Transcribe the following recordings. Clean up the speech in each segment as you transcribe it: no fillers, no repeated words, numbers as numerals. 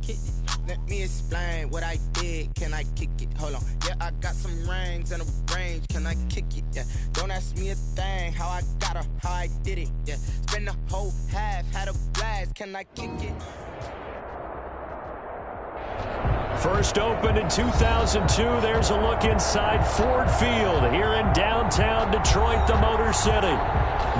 kick it. Let me explain what I did. Can I kick it? Hold on. Yeah, I got some rings and a range. Can I kick it? Yeah. Don't ask me a thing. How I got her, how I did it. Yeah. Spend the whole half, had a blast. Can I kick it? First opened in 2002. There's a look inside Ford Field here in downtown Detroit, the Motor City.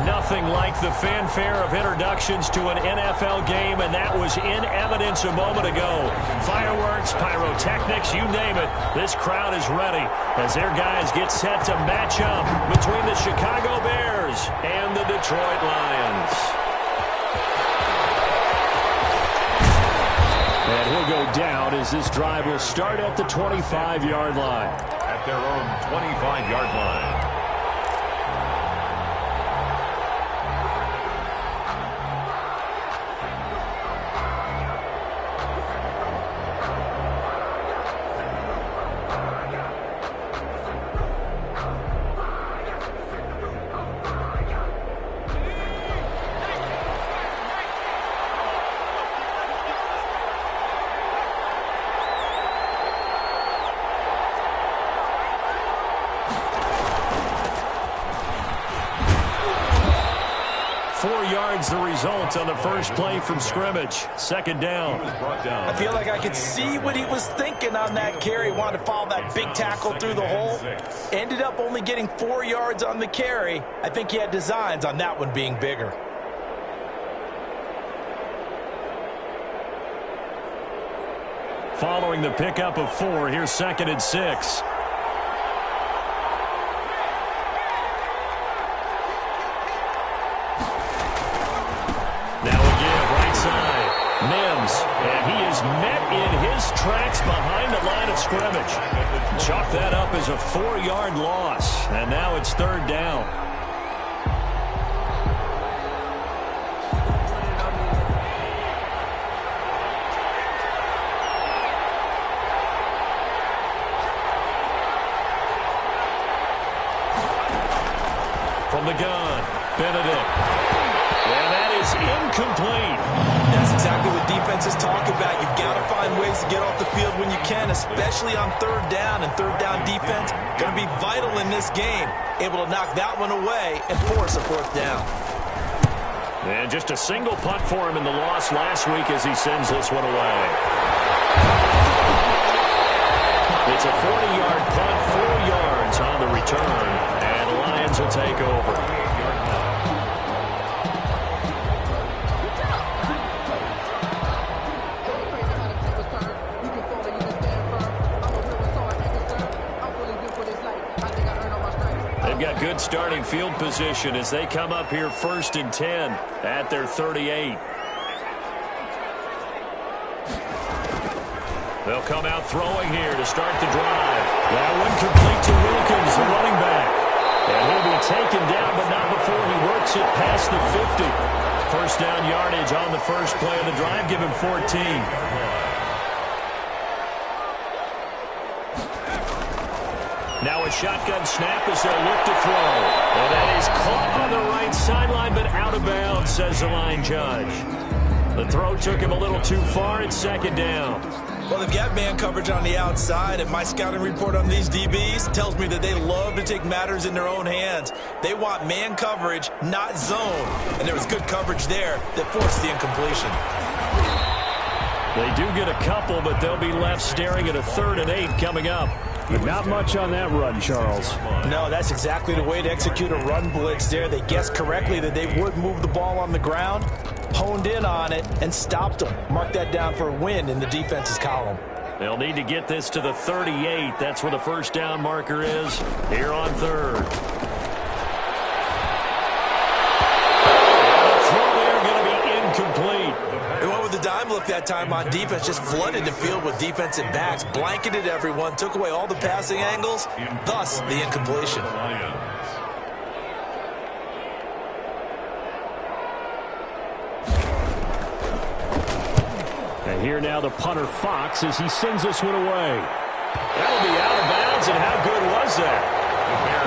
Nothing like the fanfare of introductions to an NFL game, and that was in evidence a moment ago. Fireworks, pyrotechnics, you name it. This crowd is ready as their guys get set to match up between the Chicago Bears and the Detroit Lions. And he'll go down as this drive will start at the 25-yard line. At their own 25-yard line. The result on the first play from scrimmage. Second down. I feel like I could see what he was thinking on that carry. Wanted to follow that big tackle through the hole. Ended up only getting 4 yards on the carry. I think he had designs on that one being bigger. Following the pickup of 4, here's 2nd and 6. Mims, and he is met in his tracks behind the line of scrimmage. Chalk that up as a 4-yard loss, and now it's 3rd down. From the gun, Benedict. And that is incomplete. That's exactly what defenses talk about. You've got to find ways to get off the field when you can, especially on 3rd down. And 3rd down defense going to be vital in this game. Able to knock that one away and force a 4th down. And just a single punt for him in the loss last week as he sends this one away. It's a 40-yard punt, 4 yards on the return. And the Lions will take over. Got good starting field position as they come up here 1st and 10 at their 38. They'll come out throwing here to start the drive. That one complete to Wilkins, the running back. And he'll be taken down, but not before he works it past the 50. First down yardage on the first play of the drive, give him 14. Now a shotgun snap as they'll look to throw. And that is caught on the right sideline, but out of bounds, says the line judge. The throw took him a little too far. It's 2nd down. Well, they've got man coverage on the outside, and my scouting report on these DBs tells me that they love to take matters in their own hands. They want man coverage, not zone. And there was good coverage there that forced the incompletion. They do get a couple, but they'll be left staring at a 3rd and 8 coming up. But not much on that run, Charles. No, that's exactly the way to execute a run blitz there. They guessed correctly that they would move the ball on the ground, honed in on it, and stopped them. Mark that down for a win in the defense's column. They'll need to get this to the 38. That's where the first down marker is here on 3rd. Look, that time on defense, just flooded the field with defensive backs, blanketed everyone, took away all the passing angles, thus the incompletion. And here now the punter Fox as he sends this one away. That'll be out of bounds, and how good was that?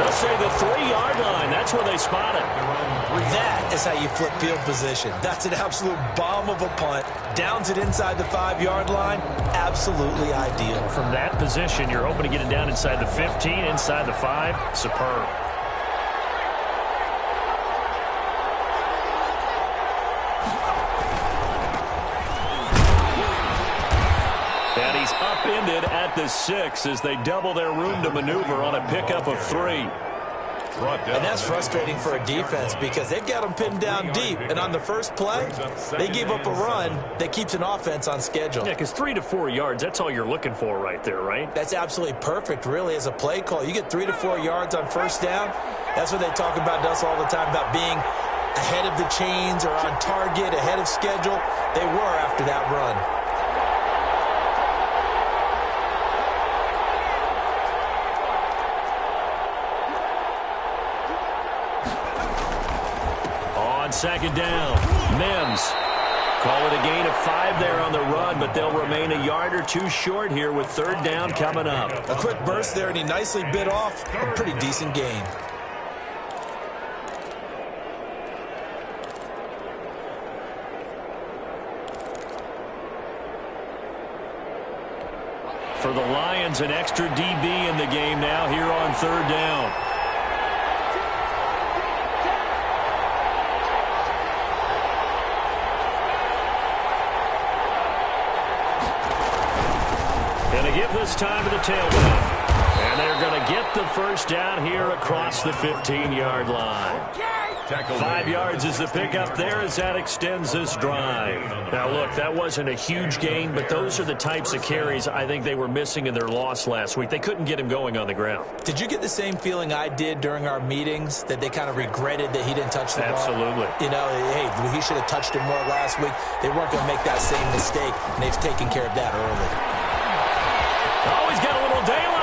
Let's say the 3-yard line. That's where they spot it. That is how you flip field position. That's an absolute bomb of a punt. Downs it inside the 5-yard line. Absolutely ideal. From that position, you're hoping to get it down inside the 15, inside the 5. Superb. And he's upended at the 6 as they double their room to maneuver on a pickup of 3. And that's frustrating for a defense because they've got them pinned down deep. And on the first play, they gave up a run that keeps an offense on schedule. Yeah, because 3 to 4 yards, that's all you're looking for right there, right? That's absolutely perfect, really, as a play call. You get 3 to 4 yards on first down. That's what they talk about us all the time, about being ahead of the chains or on target, ahead of schedule. They were after that run. On second down, Mims. Call it a gain of 5 there on the run, but they'll remain a yard or 2 short here with third down coming up. A quick burst there, and he nicely bit off a pretty decent gain. For the Lions, an extra DB in the game now here on third down. Going to give this time to the tailback. And they're going to get the first down here across the 15-yard line. 5 yards is the pickup there as that extends this drive. Now, look, that wasn't a huge gain, but those are the types of carries I think they were missing in their loss last week. They couldn't get him going on the ground. Did you get the same feeling I did during our meetings, that they kind of regretted that he didn't touch the ball? Absolutely. You know, hey, he should have touched it more last week. They weren't going to make that same mistake, and they've taken care of that early. Oh, he's got a little daylight.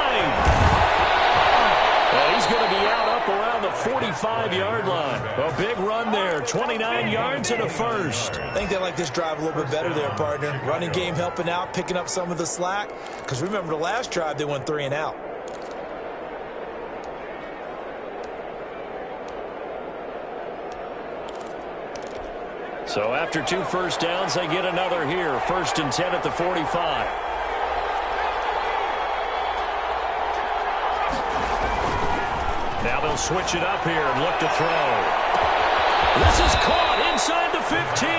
And he's going to be out up around the 45-yard line. A big run there, 29 yards and a first. I think they like this drive a little bit better there, partner. Running game helping out, picking up some of the slack. Because remember, the last drive, they went 3 and out. So after 2 first downs, they get another here. 1st and 10 at the 45. Now they'll switch it up here and look to throw. This is caught inside the 15.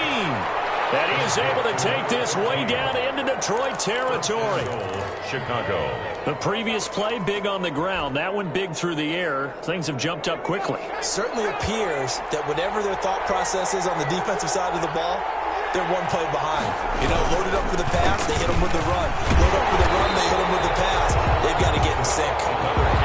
And he is able to take this way down into Detroit territory. Chicago. The previous play, big on the ground. That one big through the air. Things have jumped up quickly. Certainly appears that whatever their thought process is on the defensive side of the ball, they're one play behind. You know, loaded up for the pass, they hit them with the run. Load up for the run, they hit them with the pass. They've got to get in sync.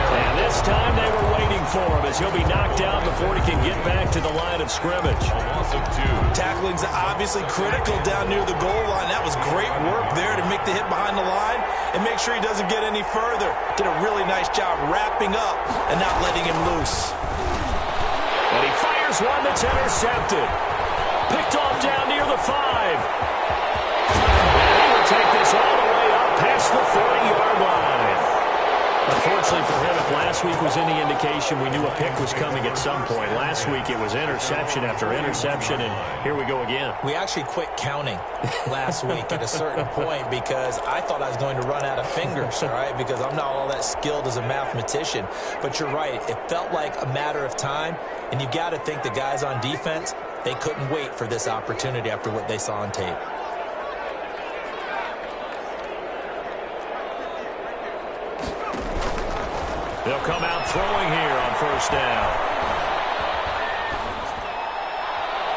And this time they were waiting for him as he'll be knocked down before he can get back to the line of scrimmage. A loss of 2. Tackling's obviously critical down near the goal line. That was great work there to make the hit behind the line and make sure he doesn't get any further. Did a really nice job wrapping up and not letting him loose. And he fires one that's intercepted. Picked off down near the 5. And he will take this all the way up past the 40-yard line. Unfortunately for him, if last week was any indication, we knew a pick was coming at some point. Last week it was interception after interception, and here we go again. We actually quit counting last week at a certain point because I thought I was going to run out of fingers, all right, because I'm not all that skilled as a mathematician. But you're right. It felt like a matter of time, and you got to think the guys on defense, they couldn't wait for this opportunity after what they saw on tape. They'll come out throwing here on first down.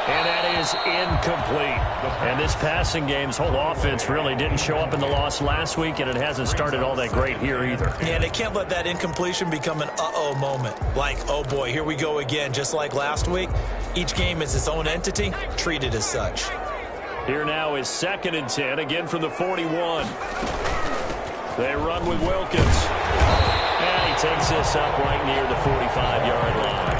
And that is incomplete. And this passing game's whole offense really didn't show up in the loss last week, and it hasn't started all that great here either. Yeah, they can't let that incompletion become an uh-oh moment. Like, oh boy, here we go again, just like last week. Each game is its own entity, treated as such. Here now is 2nd and 10, again from the 41. They run with Wilkins. And he takes this up right near the 45-yard line.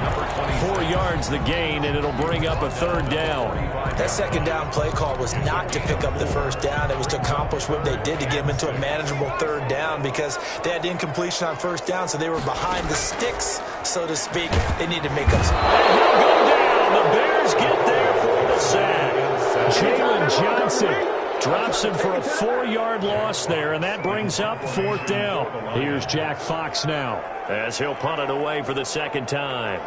4 yards the gain, and it'll bring up a third down. That second down play call was not to pick up the first down. It was to accomplish what they did to get them into a manageable third down because they had incompletion on first down, so they were behind the sticks, so to speak. They need to make up some. And he'll go down And the Bears get there for the sack. Jalen Johnson drops him for a 4-yard loss there, and that brings up 4th down. Here's Jack Fox now as he'll punt it away for the second time.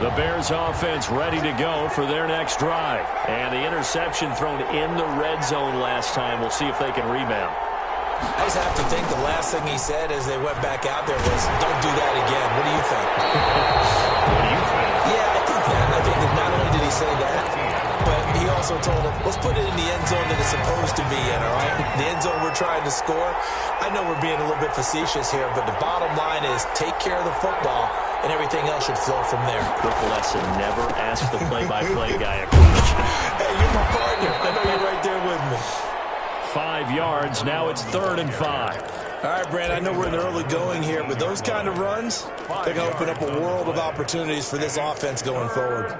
The Bears offense ready to go for their next drive. And the interception thrown in the red zone last time. We'll see if they can rebound. I just have to think the last thing he said as they went back out there was, don't do that again. What do you think? What do you think? Yeah, I think that. I think that not only did he say that, but he also told him, let's put it in the end zone that it's supposed to be in, all right? The end zone we're trying to score. I know we're being a little bit facetious here, but the bottom line is take care of the football, and everything else should flow from there. Quick lesson, never ask the play-by-play guy a question. Hey, you're my partner. I know you're right there with me. 5 yards, now it's 3rd and 5. All right, Brand, I know we're in the early going here, but those kind of runs, they're going to open up a world of opportunities for this offense going forward.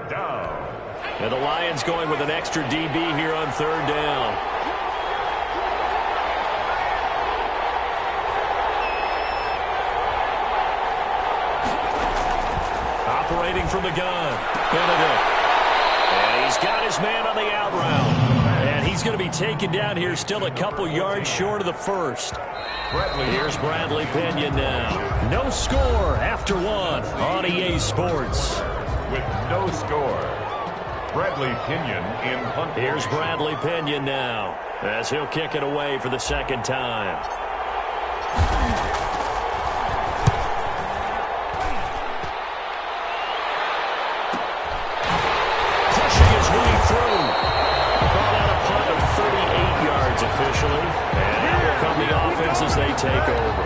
And the Lions going with an extra DB here on 3rd down. Operating from the gun, Benedict. And he's got his man on the out route. And he's going to be taken down here still a couple yards short of the first. Here's Bradley Pinion now. No score after 1 on EA Sports. With no score, Bradley Pinion in punt. Here's Bradley Pinion now as he'll kick it away for the second time. Officially, and now will come the offense as they take over.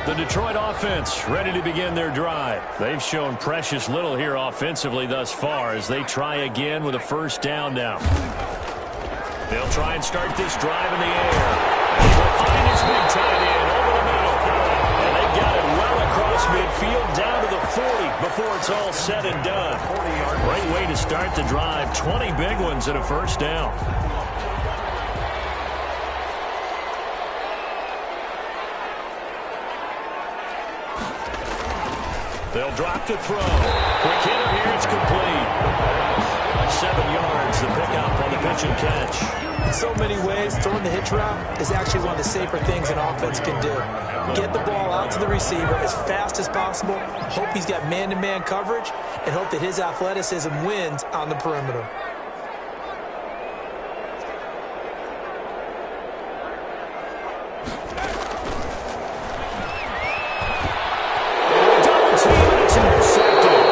The Detroit offense ready to begin their drive. They've shown precious little here offensively thus far as they try again with a 1st down now. They'll try and start this drive in the air. He'll find his big tight end over the middle. And they've got it well across midfield down to the 40 before it's all said and done. Great way to start the drive. 20 big ones and a 1st down. They'll drop to throw. Quick hitter here, it's complete. 7 yards, the pickup on the pitch and catch. In so many ways, throwing the hitch route is actually one of the safer things an offense can do. Get the ball out to the receiver as fast as possible, hope he's got man-to-man coverage, and hope that his athleticism wins on the perimeter. Double team, and it's intercepted.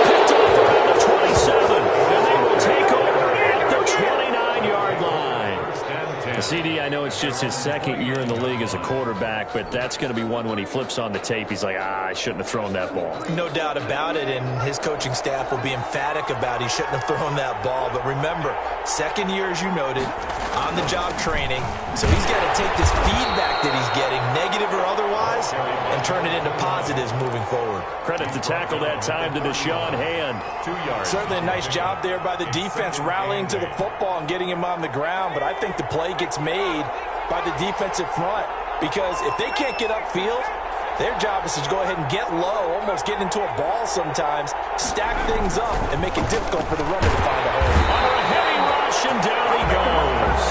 Picked off around the 27, and they will take over at the 29-yard line. CD, I know it's just his 2nd year in the league as a quarterback, but that's going to be one when he flips on the tape, he's like, I shouldn't have thrown that ball. No doubt about it, and his coaching staff will be emphatic about he shouldn't have thrown that ball. But remember, 2nd year, as you noted, on-the-job training, so he's got to take this feedback that he's getting, negative or otherwise, and turn it into positives moving forward. Credit the tackle that time to Deshaun Hand. 2 yards. Certainly a nice job there by the defense rallying to the football and getting him on the ground, but I think the play gets made by the defensive front, because if they can't get upfield, their job is to go ahead and get low, almost get into a ball sometimes, stack things up, and make it difficult for the runner to find a hole. Under a heavy rush, and down he goes.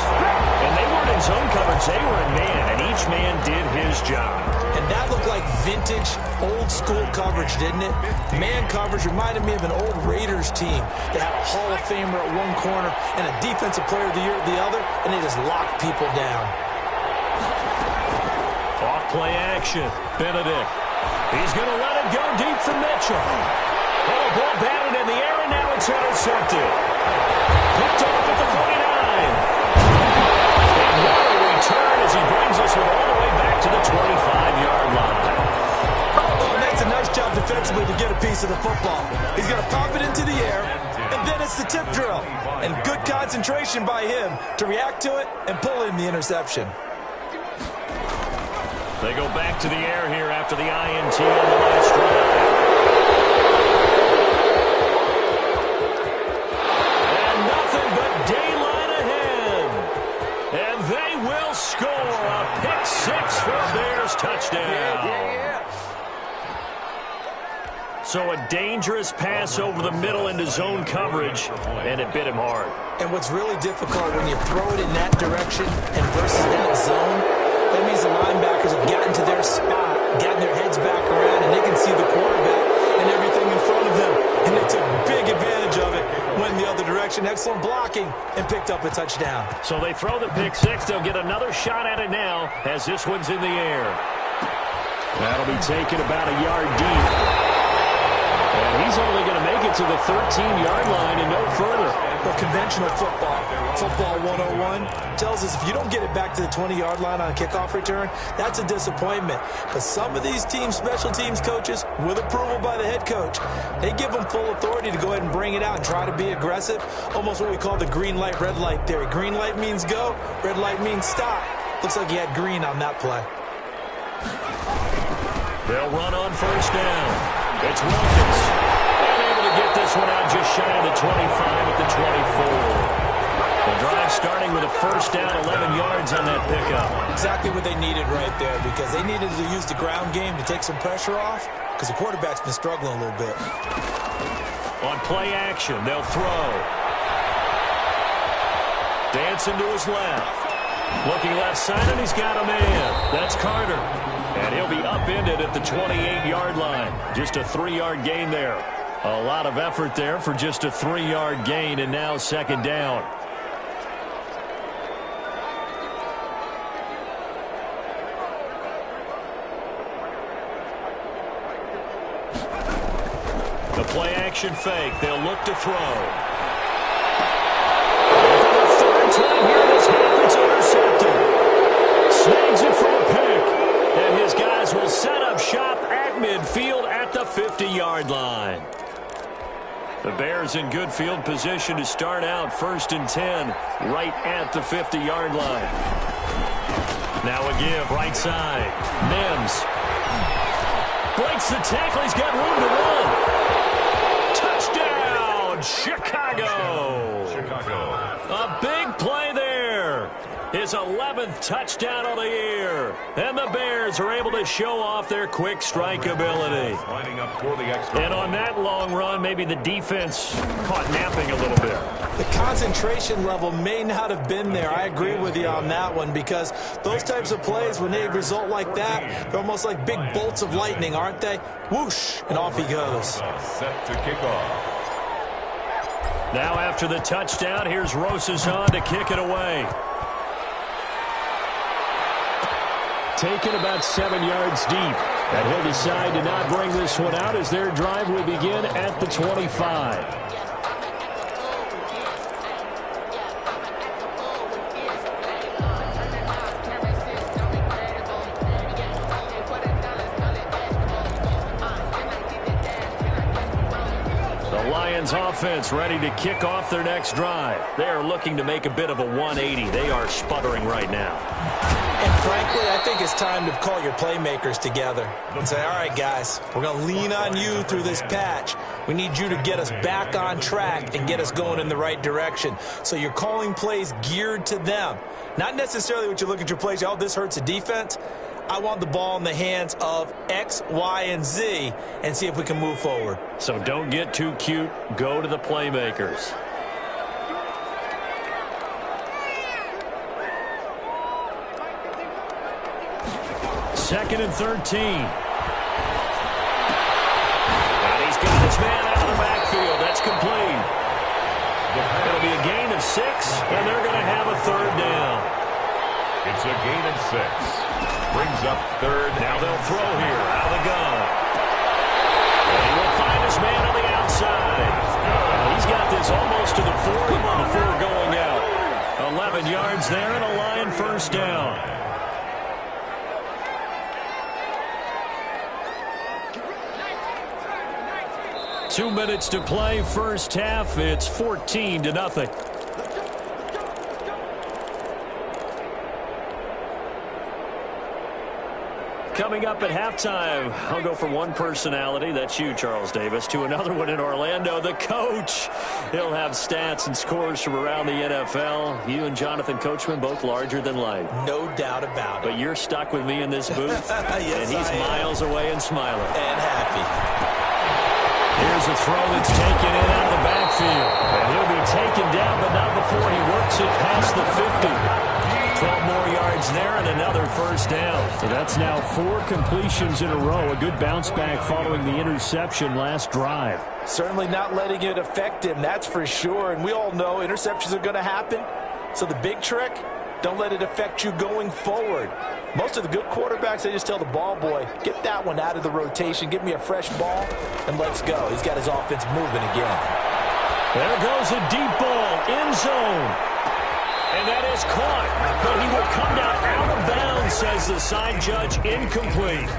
And they weren't in zone coverage, they were in man, and each man did his job. And that looked like vintage, old-school coverage, didn't it? Man coverage reminded me of an old Raiders team that had a Hall of Famer at one corner and a Defensive Player of the Year at the other, and they just locked people down. Off-play action, Benedict. He's going to let it go deep for Mitchell. Oh, ball batted in the air, and now it's intercepted. Picked off at the 49. And what a return as he brings us with responsibly to get a piece of the football. He's going to pop it into the air, and then it's the tip drill. And good concentration by him to react to it and pull in the interception. They go back to the air here after the INT on the last drive. And nothing but daylight ahead. And they will score a pick-6 for a Bears touchdown. So a dangerous pass over the middle into zone coverage, and it bit him hard. And what's really difficult when you throw it in that direction and versus that zone, that means the linebackers have gotten to their spot, gotten their heads back around, and they can see the quarterback and everything in front of them. And they took big advantage of it, went the other direction, excellent blocking, and picked up a touchdown. So they throw the pick-6. They'll get another shot at it now as this one's in the air. That'll be taken about a yard deep. And he's only going to make it to the 13-yard line and no further. Well, conventional football 101, tells us if you don't get it back to the 20-yard line on a kickoff return, that's a disappointment. But some of these special teams coaches, with approval by the head coach, they give them full authority to go ahead and bring it out and try to be aggressive, almost what we call the green light, red light theory. Green light means go, red light means stop. Looks like he had green on that play. They'll run on first down. It's Wilkins. And able to get this one out just shy of the 25 at the 24. The drive starting with a first down, 11 yards on that pickup. Exactly what they needed right there, because they needed to use the ground game to take some pressure off, because the quarterback's been struggling a little bit. On play action, they'll throw. Dancing to his left. Looking left side, and he's got a man. That's Carter. And he'll be upended at the 28-yard line. Just a 3-yard gain there. A lot of effort there for just a 3-yard gain, and now second down. The play-action fake. They'll look to throw. For the third time here this half, it's intercepted. Snags it for a pick. And his guys will set up shop at midfield at the 50-yard line. The Bears in good field position to start out 1st and 10 right at the 50-yard line. Now a give right side. Mims breaks the tackle. He's got room to run. Touchdown, Chicago. A big play there. His 11th touchdown of the year. And the Bears are able to show off their quick strike ability. And on that long run, maybe the defense caught napping a little bit. The concentration level may not have been there. I agree with you on that one, because those types of plays, when they result like that, they're almost like big bolts of lightning, aren't they? Whoosh, and off he goes. Set to kick off. Now after the touchdown, here's Rosazon to kick it away. Taken about 7 yards deep. And he'll decide to not bring this one out as their drive will begin at the 25. Offense ready to kick off their next drive. They are looking to make a bit of a 180. They are sputtering right now. And frankly, I think it's time to call your playmakers together and say, all right, guys, we're going to lean on you through this patch. We need you to get us back on track and get us going in the right direction. So you're calling plays geared to them. Not necessarily what you look at your plays, oh, this hurts the defense. I want the ball in the hands of X, Y, and Z and see if we can move forward. So don't get too cute. Go to the playmakers. Second and 13. And he's got his man out of the backfield. That's complete. It'll be a gain of 6, and they're going to have a third down. It's a gain of 6. Brings up third. Now they'll throw here out of the gun. And he will find his man on the outside. He's got this almost to the 40 before going out. 11 yards there and a Lion first down. 2 minutes to play first half. It's 14-0. Coming up at halftime, I'll go from one personality, that's you, Charles Davis, to another one in Orlando, the coach. He'll have stats and scores from around the NFL. You and Jonathan Coachman, both larger than life. No doubt about it. But you're stuck with me in this booth, yes, and he's miles away and smiling. And happy. Here's a throw that's taken in out of the backfield. And he'll be taken down, but not before he works it past the 50. 12 more yards there and another first down. So that's now 4 completions in a row. A good bounce back following the interception last drive. Certainly not letting it affect him, that's for sure. And we all know interceptions are going to happen. So the big trick, don't let it affect you going forward. Most of the good quarterbacks, they just tell the ball boy, get that one out of the rotation, give me a fresh ball, and let's go. He's got his offense moving again. There goes a deep ball, end zone. And that is caught, but he will come down out of bounds, says the side judge, incomplete.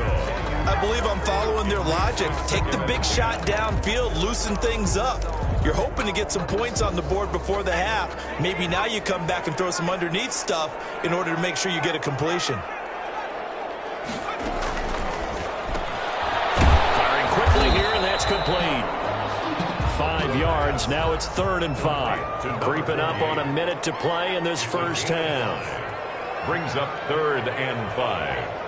I believe I'm following their logic. Take the big shot downfield, loosen things up. You're hoping to get some points on the board before the half. Maybe now you come back and throw some underneath stuff in order to make sure you get a completion. Firing quickly here, and that's complete. 5 yards. Now it's 3rd and 5. Creeping up on a minute to play in this first half. Brings up 3rd and 5.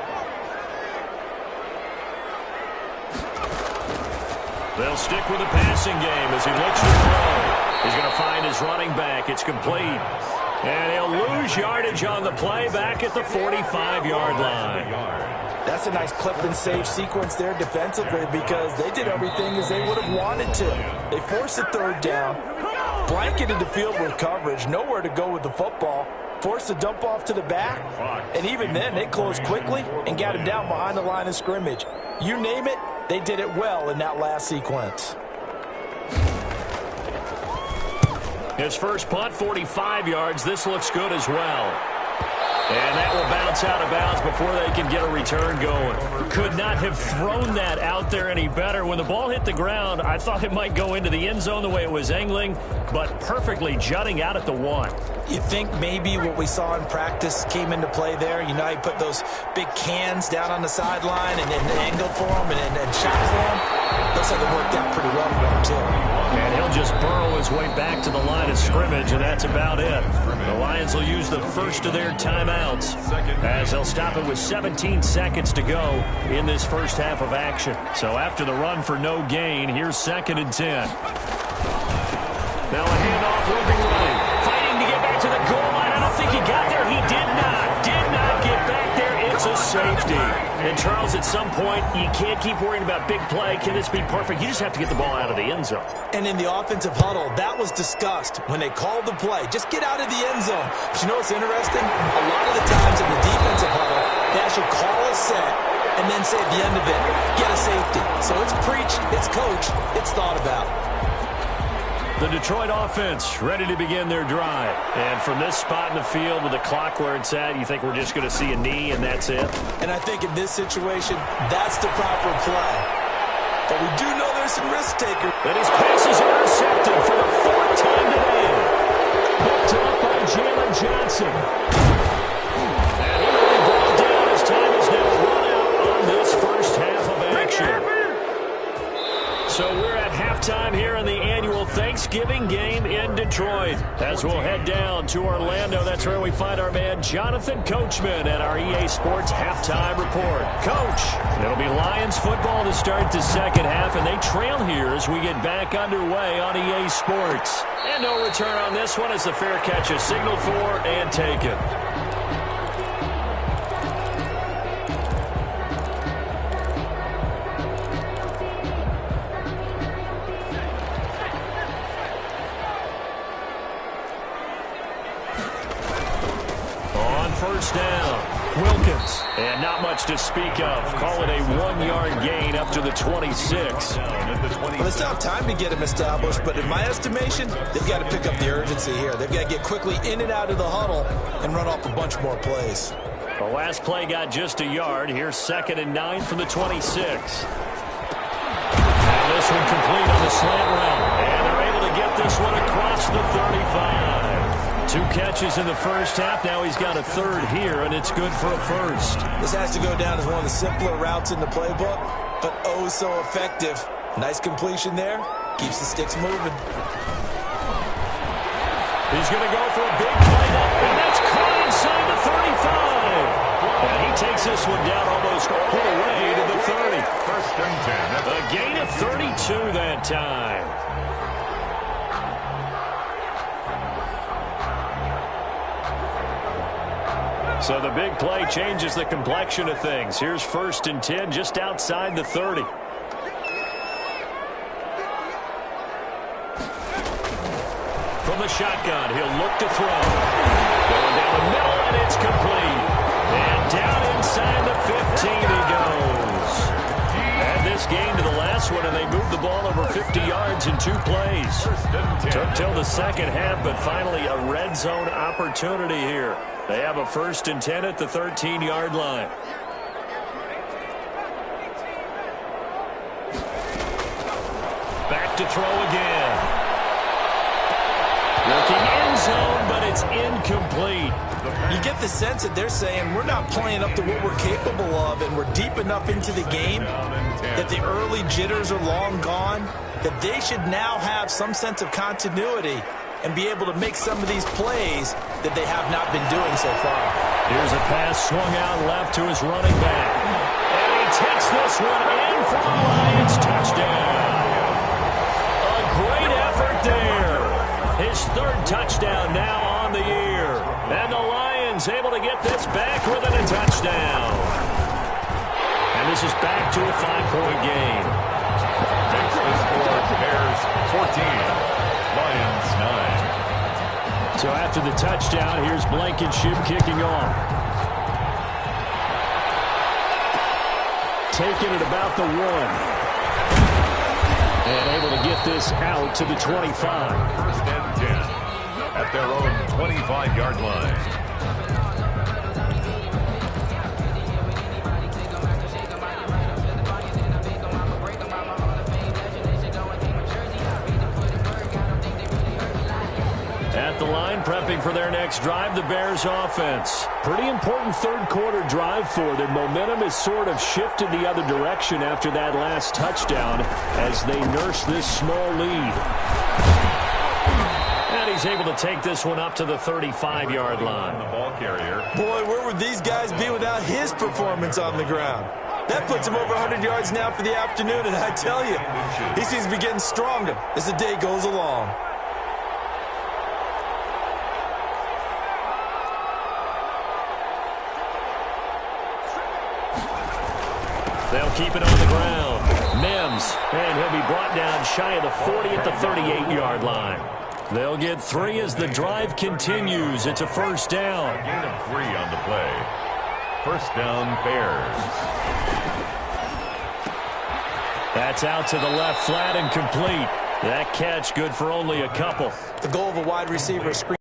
They'll stick with the passing game as he looks to throw. He's going to find his running back. It's complete. And he'll lose yardage on the play back at the 45-yard line. That's a nice clip and save sequence there defensively because they did everything as they would have wanted to. They forced a 3rd down, blanketed the field with coverage, nowhere to go with the football, forced a dump off to the back, and even then they closed quickly and got him down behind the line of scrimmage. You name it, they did it well in that last sequence. His first punt, 45 yards. This looks good as well. And that will bounce out of bounds before they can get a return going. Could not have thrown that out there any better. When the ball hit the ground, I thought it might go into the end zone the way it was angling, but perfectly jutting out at the 1. You think maybe what we saw in practice came into play there? You know, he put those big cans down on the sideline and angled for him and shot for him. Looks like it worked out pretty well for him, too. And he'll just burrow his way back to the line of scrimmage, and that's about it. The Lions will use the first of their timeouts as they'll stop it with 17 seconds to go in this first half of action. So after the run for no gain, here's 2nd and 10. Now a handoff looking right. Fighting to get back to the goal line. I don't think he got there. He did not get back there. It's a safety. And, Charles, at some point, you can't keep worrying about big play. Can this be perfect? You just have to get the ball out of the end zone. And in the offensive huddle, that was discussed when they called the play. Just get out of the end zone. But you know what's interesting? A lot of the times in the defensive huddle, they actually call a set and then say at the end of it, get a safety. So it's preached, it's coached, it's thought about. The Detroit offense ready to begin their drive. And from this spot in the field with the clock where it's at, you think we're just going to see a knee and that's it? And I think in this situation, that's the proper play. But we do know there's some risk takers. And his pass is intercepted for the 4th time today. Picked up by Jalen Johnson. And he will be brought down as time is now run out on this first half of action. So we're at halftime here in the annual Thanksgiving game in Detroit. As we'll head down to Orlando, that's where we find our man Jonathan Coachman at our EA Sports Halftime Report. Coach, it'll be Lions football to start the second half, and they trail here as we get back underway on EA Sports. And no return on this one as the fair catch is signaled for and taken. First down, Wilkins. And not much to speak of. Call it a 1-yard gain up to the 26. Well, it's not time to get him established, but in my estimation, they've got to pick up the urgency here. They've got to get quickly in and out of the huddle and run off a bunch more plays. The last play got just a yard. Here's 2nd and 9 from the 26. And this This one complete on the slant route. And they're able to get this one across the 35. 2 catches in the first half. Now he's got a third here, and it's good for a first. This has to go down as one of the simpler routes in the playbook, but oh so effective. Nice completion there. Keeps the sticks moving. He's going to go for a big play, and that's caught inside the 35. And he takes this one down almost all the way to the 30. First and 10. A gain of 32 that time. So the big play changes the complexion of things. Here's first and 10 just outside the 30. From the shotgun, he'll look to throw. Going down the middle, and it's complete. And down inside the 15 he goes. And this game to the last one, and they moved the ball over 50 yards in 2 plays. Took till the second half, but finally a red zone opportunity here. They have a first and 10 at the 13-yard line. Back to throw again. Looking end zone, but it's incomplete. You get the sense that they're saying we're not playing up to what we're capable of, and we're deep enough into the game that the early jitters are long gone, that they should now have some sense of continuity and be able to make some of these plays that they have not been doing so far. Here's a pass swung out left to his running back. And he takes this one in for the Lions touchdown. A great effort there. His 3rd touchdown now on the year. And the Lions able to get this back within a touchdown. And this is back to a 5-point game. Makes the score Bears 14, Lions 9. So after the touchdown, here's Blankenship kicking off. Taking it about the 1. And able to get this out to the 25. First and 10 at their own 25-yard line. At the line, prepping for their next drive, the Bears offense. Pretty important third-quarter drive for them. Momentum has sort of shifted the other direction after that last touchdown as they nurse this small lead. And he's able to take this one up to the 35-yard line. The ball carrier. Boy, where would these guys be without his performance on the ground? That puts him over 100 yards now for the afternoon, and I tell you, he seems to be getting stronger as the day goes along. They'll keep it on the ground. Mims, and he'll be brought down shy of the 40 at the 38-yard line. They'll get 3 as the drive continues. It's a first down. A gain of 3 on the play. First down, Bears. That's out to the left, flat and complete. That catch good for only a couple. The goal of a wide receiver is screen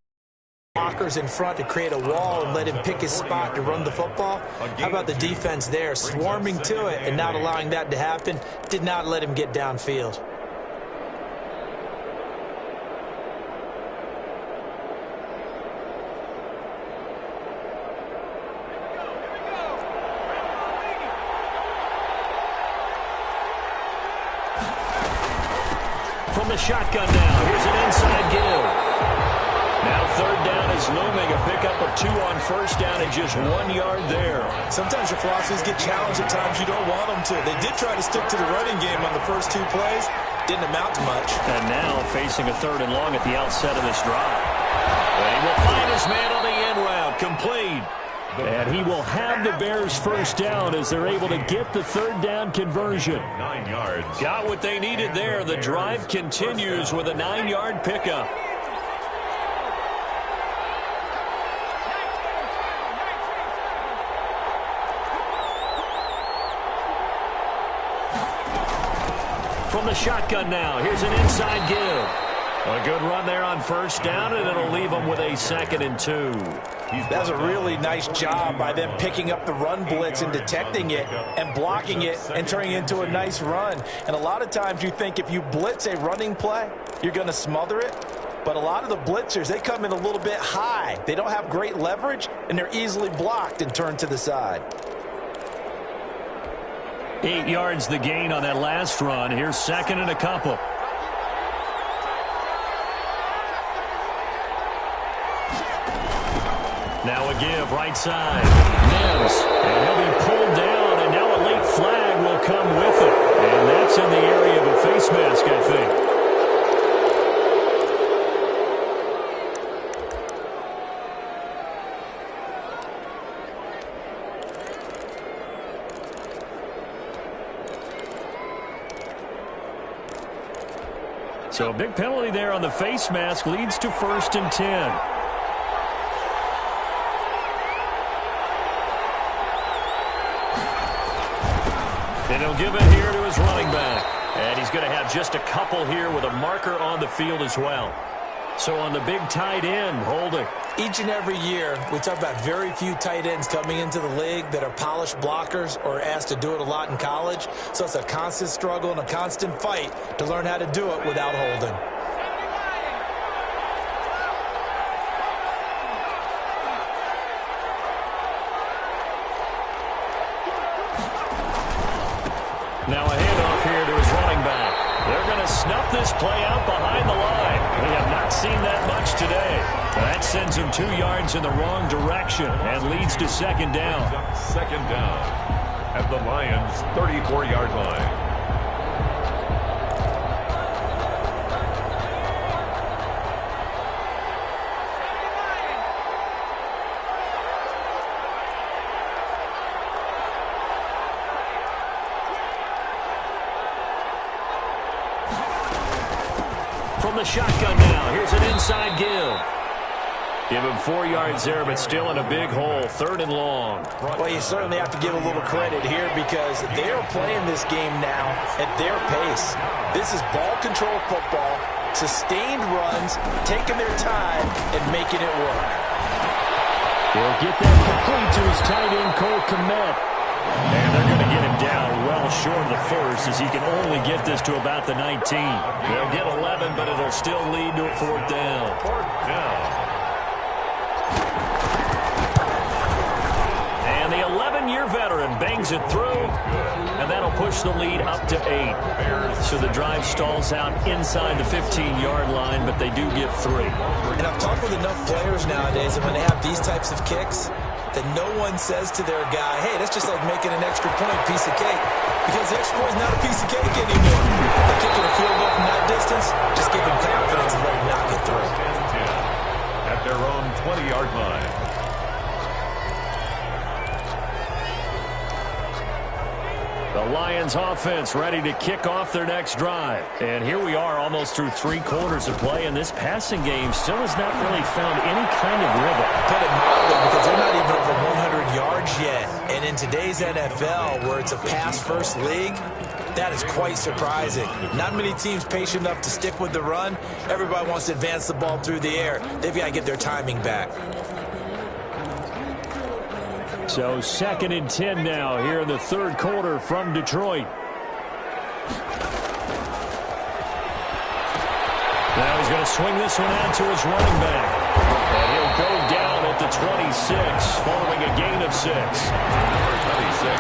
blockers in front to create a wall and let him pick his spot to run the football. How about the defense there, swarming to it and not allowing that to happen? Did not let him get downfield. From the shotgun now, here's an inside give. Now 3rd down is looming, a pickup of 2 on first down and just 1 yard there. Sometimes your philosophies get challenged at times you don't want them to. They did try to stick to the running game on the first 2 plays. Didn't amount to much. And now facing a 3rd and long at the outset of this drive. And he will find his man on the end route, complete. And he will have the Bears first down as they're able to get the 3rd down conversion. 9 yards. Got what they needed there. The drive continues with a 9-yard pickup. From the shotgun now, here's an inside give. A good run there on first down, and it'll leave them with a 2nd and 2. That's a really nice job by them picking up the run blitz and detecting it and blocking it and turning it into a nice run. And a lot of times you think if you blitz a running play, you're going to smother it. But a lot of the blitzers, they come in a little bit high. They don't have great leverage, and they're easily blocked and turned to the side. 8 yards the gain on that last run. Here's second and a couple. Now a give right side. Mims. And he'll be pulled down, and now a late flag will come with it. And that's in the area of a face mask, I think. So a big penalty there on the face mask leads to 1st and 10. And he'll give it here to his running back. And he's going to have just a couple here with a marker on the field as well. So on the big tight end, holding. Each and every year, we talk about very few tight ends coming into the league that are polished blockers or asked to do it a lot in college. So it's a constant struggle and a constant fight to learn how to do it without holding. Now a handoff here to his running back. They're going to snuff this play out behind the line. We have not seen that much today. That sends him 2 yards in the wrong direction and leads to 2nd down. Second down at the Lions' 34-yard line. From the shotgun now, here's an inside give. Give him 4 yards there, but still in a big hole, 3rd and long. Well, you certainly have to give a little credit here because they are playing this game now at their pace. This is ball control football, sustained runs, taking their time and making it work. He'll get that complete to his tight end, Cole Kmet. And they're going to get him down well short of the 1st as he can only get this to about the 19. They'll get 11, but it'll still lead to a 4th down. 4th down. And the 11-year veteran bangs it through, and that'll push the lead up to 8. So the drive stalls out inside the 15-yard line, but they do get 3. And I've talked with enough players nowadays that when they have these types of kicks, that no one says to their guy, hey, that's just like making an extra point, piece of cake. Because the extra point is not a piece of cake anymore. They're kicking a field goal from that distance, just give them confidence and let them knock it through. At their own 20-yard line. The Lions offense ready to kick off their next drive. And here we are almost through 3 quarters of play, and this passing game still has not really found any kind of rhythm. Put it mildly, because they're not even over 100 yards yet. And in today's NFL, where it's a pass-first league, that is quite surprising. Not many teams patient enough to stick with the run. Everybody wants to advance the ball through the air. They've got to get their timing back. So 2nd and 10 now here in the 3rd quarter from Detroit. Now he's going to swing this one out to his running back. And he'll go down at the 26 following a gain of 6. Number 26.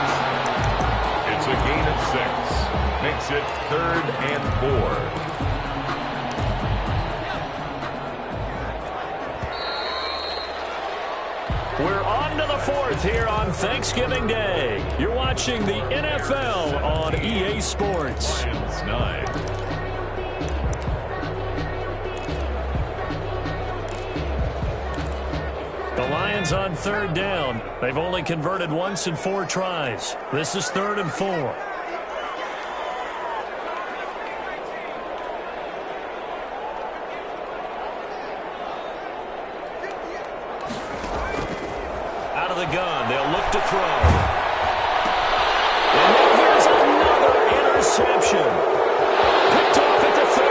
It's a gain of 6. Makes it 3rd and 4. We're on to the 4th here on Thanksgiving Day. You're watching the NFL on EA Sports. Lions 9. The Lions on 3rd down. They've only converted once in 4 tries. This is 3rd and 4. Out of the gun, they'll look to throw. And then here's another interception. Picked off at the 30.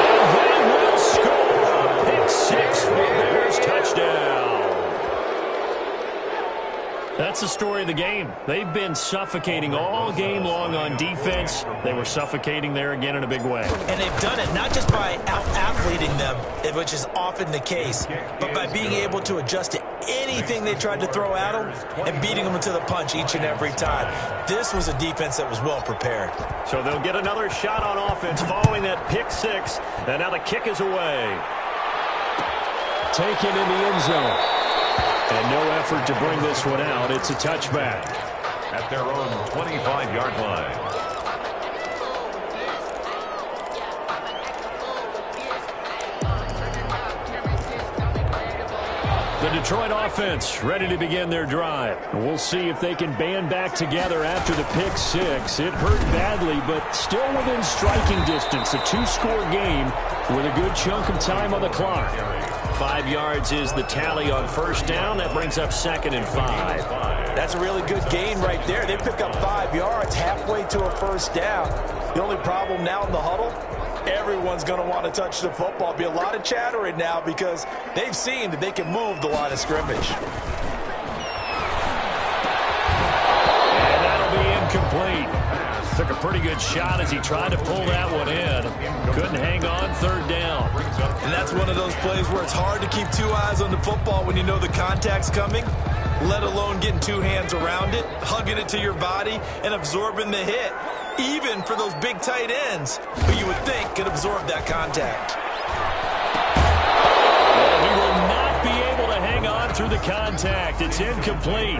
And they will score a pick 6 for the Bears touchdown. that's the story of the game. They've been suffocating all game long on defense. They were suffocating there again in a big way. And they've done it not just by out-athleting them, which is often the case, but by being able to adjust to anything they tried to throw at them and beating them to the punch each and every time. This was a defense that was well prepared. So they'll get another shot on offense following that pick six. And now the kick is away. Taken in the end zone. And no effort to bring this one out. It's a touchback. At their own 25-yard line. The Detroit offense ready to begin their drive. We'll see if they can band back together after the pick six. It hurt badly, but still within striking distance. A two-score game with a good chunk of time on the clock. 5 yards is the tally on first down. That brings up 2nd and 5. That's a really good gain right there. They pick up 5 yards halfway to a first down. The only problem now in the huddle, everyone's going to want to touch the football. Be a lot of chattering now because they've seen that they can move the line of scrimmage. And that'll be incomplete. Took a pretty good shot as he tried to pull that one in. Couldn't hang on, 3rd down. And that's one of those plays where it's hard to keep 2 eyes on the football when you know the contact's coming, let alone getting 2 hands around it, hugging it to your body, and absorbing the hit. Even for those big tight ends who you would think could absorb that contact. He will not be able to hang on through the contact. It's incomplete.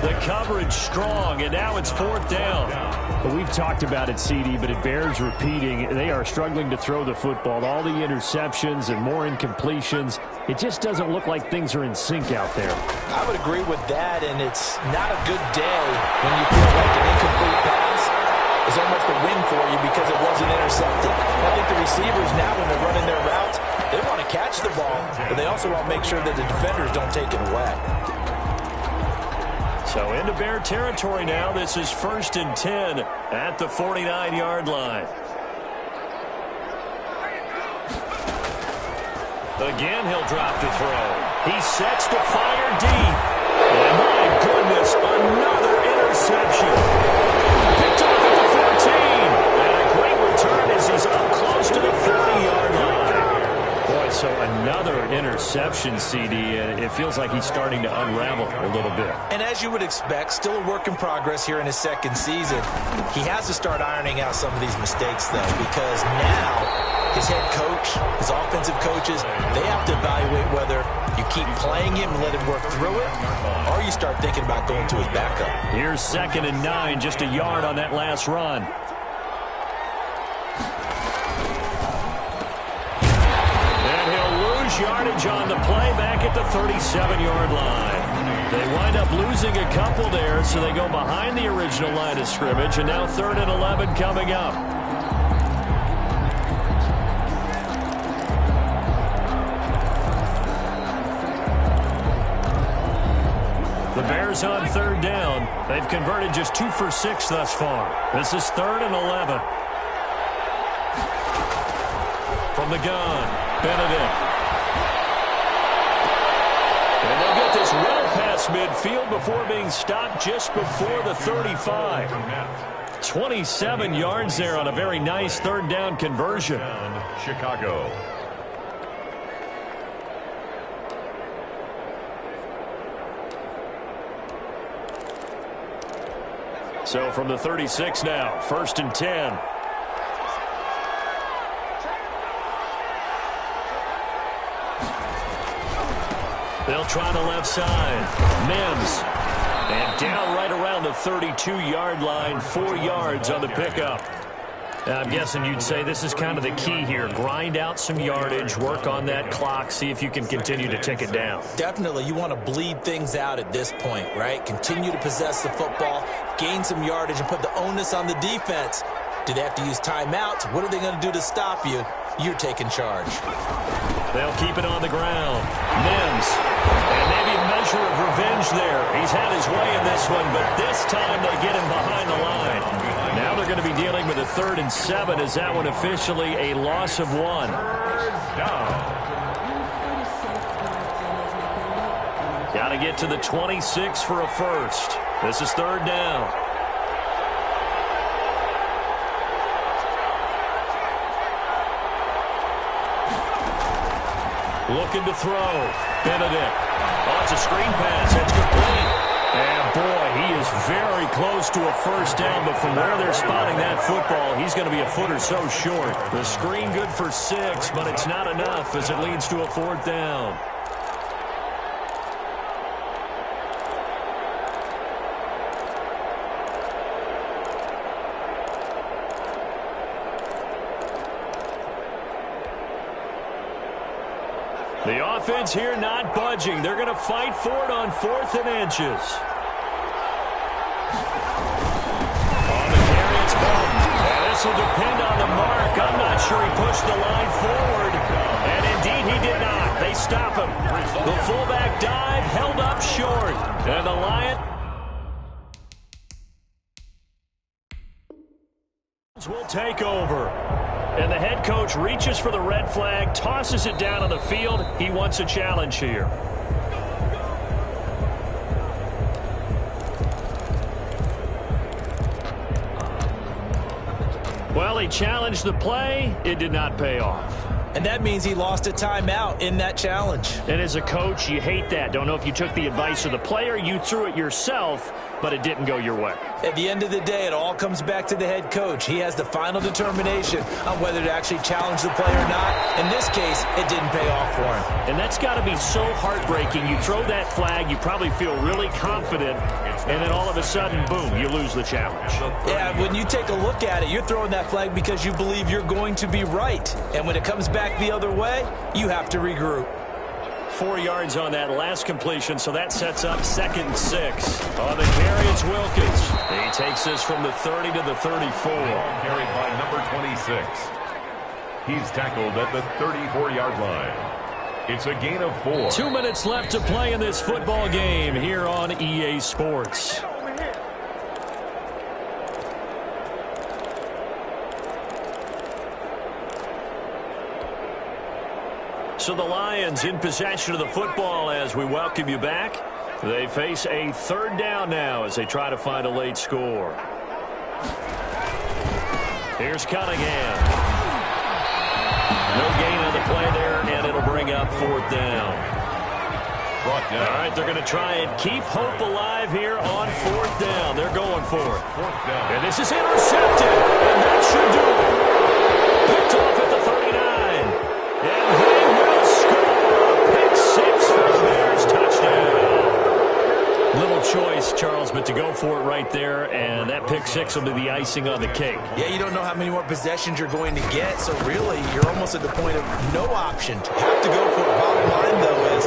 The coverage strong, and now it's 4th down. Well, we've talked about it, CD, but it bears repeating. They are struggling to throw the football. All the interceptions and more incompletions. It just doesn't look like things are in sync out there. I would agree with that, and it's not a good day when you feel like an incomplete pass is almost a win for you because it wasn't intercepted. I think the receivers now, when they're running their routes, they want to catch the ball, but they also want to make sure that the defenders don't take it away. So into Bear territory now. This is 1st and 10 at the 49-yard line. Again, he'll drop to throw. He sets to fire deep. And my goodness, another interception. Picked off at the 14. And a great return as he's up close to the 40-yard line. Boy, so another interception, CD, and it feels like he's starting to unravel a little bit. And as you would expect, still a work in progress here in his 2nd season. He has to start ironing out some of these mistakes, though, because now his head coach, his offensive coaches, they have to evaluate whether you keep playing him and let him work through it, or you start thinking about going to his backup. Here's 2nd and 9, just a yard on that last run. Yardage on the play back at the 37-yard line. They wind up losing a couple there, so they go behind the original line of scrimmage, and now 3rd and 11 coming up. The Bears on 3rd down. They've converted just 2 for 6 thus far. This is 3rd and 11. From the gun, Benedict. And they'll get this well past midfield before being stopped just before the 35. 27 yards there on a very nice 3rd down conversion. Chicago. So from the 36 now, 1st and 10. They'll try the left side. Mims. And down right around the 32-yard line, 4 yards on the pickup. I'm guessing you'd say this is kind of the key here. Grind out some yardage, work on that clock, see if you can continue to tick it down. Definitely, you want to bleed things out at this point, right? Continue to possess the football, gain some yardage, and put the onus on the defense. Do they have to use timeouts? What are they going to do to stop you? You're taking charge. They'll keep it on the ground. Mims. And maybe a measure of revenge there. He's had his way in this one, but this time they get him behind the line. Now they're going to be dealing with a 3rd and 7. Is that one officially a loss of 1? Got to get to the 26 for a first. This is third down. Looking to throw. Benedict. Oh, it's a screen pass. It's complete. And, boy, he is very close to a first down, but from where they're spotting that football, he's going to be a foot or so short. The screen good for 6, but it's not enough as it leads to a fourth down. The offense here not budging. They're going to fight for it on 4th and inches. On the carry, it's Bowden. And this will depend on the mark. I'm not sure he pushed the line forward. And indeed he did not. They stop him. The fullback dive held up short. And the Lions will take over. And the head coach reaches for the red flag, tosses it down on the field. He wants a challenge here. Well, he challenged the play. It did not pay off. And that means he lost a timeout in that challenge. And as a coach, you hate that. Don't know if you took the advice of the player, you threw it yourself, but it didn't go your way. At the end of the day, it all comes back to the head coach. He has the final determination on whether to actually challenge the play or not. In this case, it didn't pay off for him. And that's got to be so heartbreaking. You throw that flag, you probably feel really confident, and then all of a sudden, boom, you lose the challenge. Yeah, when you take a look at it, you're throwing that flag because you believe you're going to be right. And when it comes back the other way, you have to regroup. 4 yards on that last completion, so that sets up 2nd and 6. On the carry, it's Wilkins. He takes this from the 30 to the 34. Carried by number 26. He's tackled at the 34-yard line. It's a gain of 4. 2 minutes left to play in this football game here on EA Sports. So the Lions in possession of the football as we welcome you back. They face a third down now as they try to find a late score. Here's Cunningham. No gain on the play there, and it'll bring up 4th down. All right, they're going to try and keep hope alive here on 4th down. They're going for it. 4th down. And this is intercepted, and that should do it. Picked off at the 39. And they will score. Pick 6 for the Bears. Touchdown. Little choice, Charles, but to go for it right there, and that pick 6 will be the icing on the cake. Yeah, you don't know how many more possessions you're going to get, so really you're almost at the point of no option. Have to go for it. Bottom line, though, is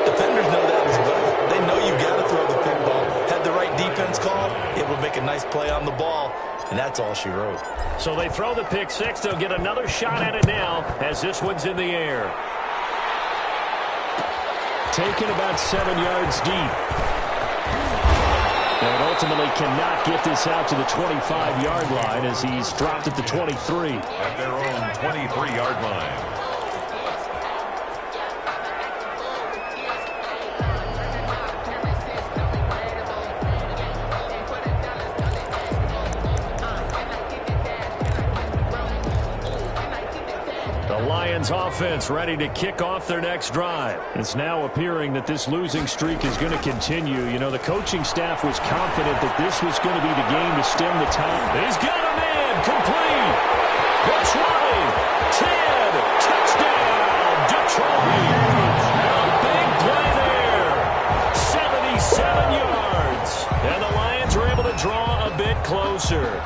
defenders know that as well. They know you've got to throw the football. Had the right defense call, it will make a nice play on the ball, and that's all she wrote. So they throw the pick 6. They'll get another shot at it now as this one's in the air. Taken about 7 yards deep. And ultimately cannot get this out to the 25-yard line as he's dropped at the 23. At their own 23-yard line. Offense ready to kick off their next drive. It's now appearing that this losing streak is going to continue. You know, the coaching staff was confident that this was going to be the game to stem the tide. He's got a man complete. Push right. 10. Touchdown. Detroit. A big play there. 77 yards. And the Lions were able to draw a bit closer.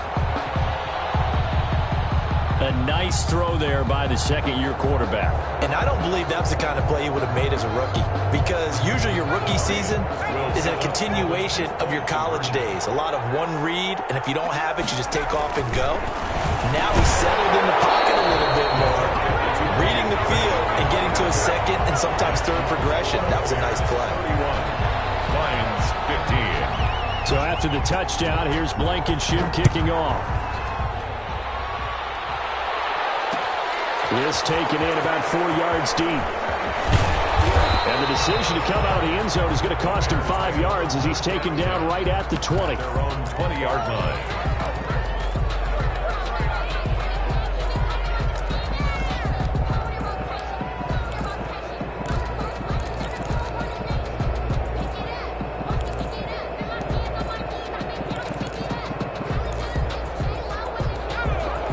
A nice throw there by the second-year quarterback. And I don't believe that's the kind of play he would have made as a rookie, because usually your rookie season is a continuation of your college days. A lot of one read, and if you don't have it, you just take off and go. Now he's settled in the pocket a little bit more, reading the field and getting to a second and sometimes third progression. That was a nice play. Lions 15. So after the touchdown, here's Blankenship kicking off. This taken in about 4 yards deep. And the decision to come out of the end zone is going to cost him 5 yards as he's taken down right at the 20. Their own 20-yard line.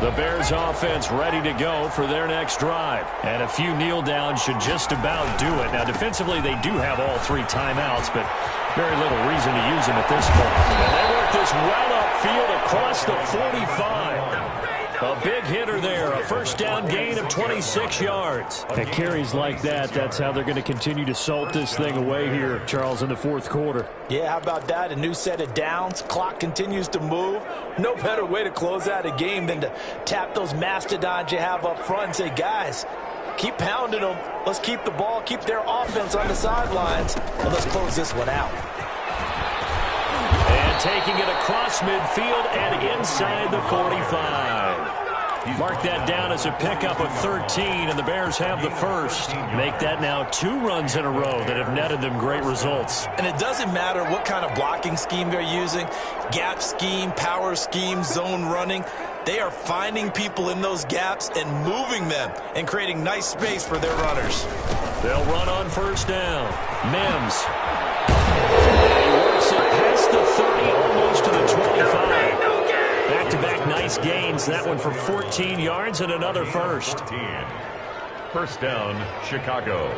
The Bears offense ready to go for their next drive. And a few kneel downs should just about do it. Now, defensively, they do have all 3 timeouts, but very little reason to use them at this point. And they work this well upfield across the 45. A big hitter there, a first down gain of 26 yards. At carries like that, that's how they're going to continue to salt this thing away here, Charles, in the fourth quarter. Yeah, how about that? A new set of downs. Clock continues to move. No better way to close out a game than to tap those mastodons you have up front and say, guys, keep pounding them. Let's keep the ball, keep their offense on the sidelines, and let's close this one out. And taking it across midfield and inside the 45. Mark that down as a pickup of 13, and the Bears have the first. Make that now 2 runs in a row that have netted them great results. And it doesn't matter what kind of blocking scheme they're using, gap scheme, power scheme, zone running. They are finding people in those gaps and moving them and creating nice space for their runners. They'll run on first down. Mims. He works it past the 30, almost to the 25. Back-to-back nice gains. That one for 14 yards and another first. First down, Chicago.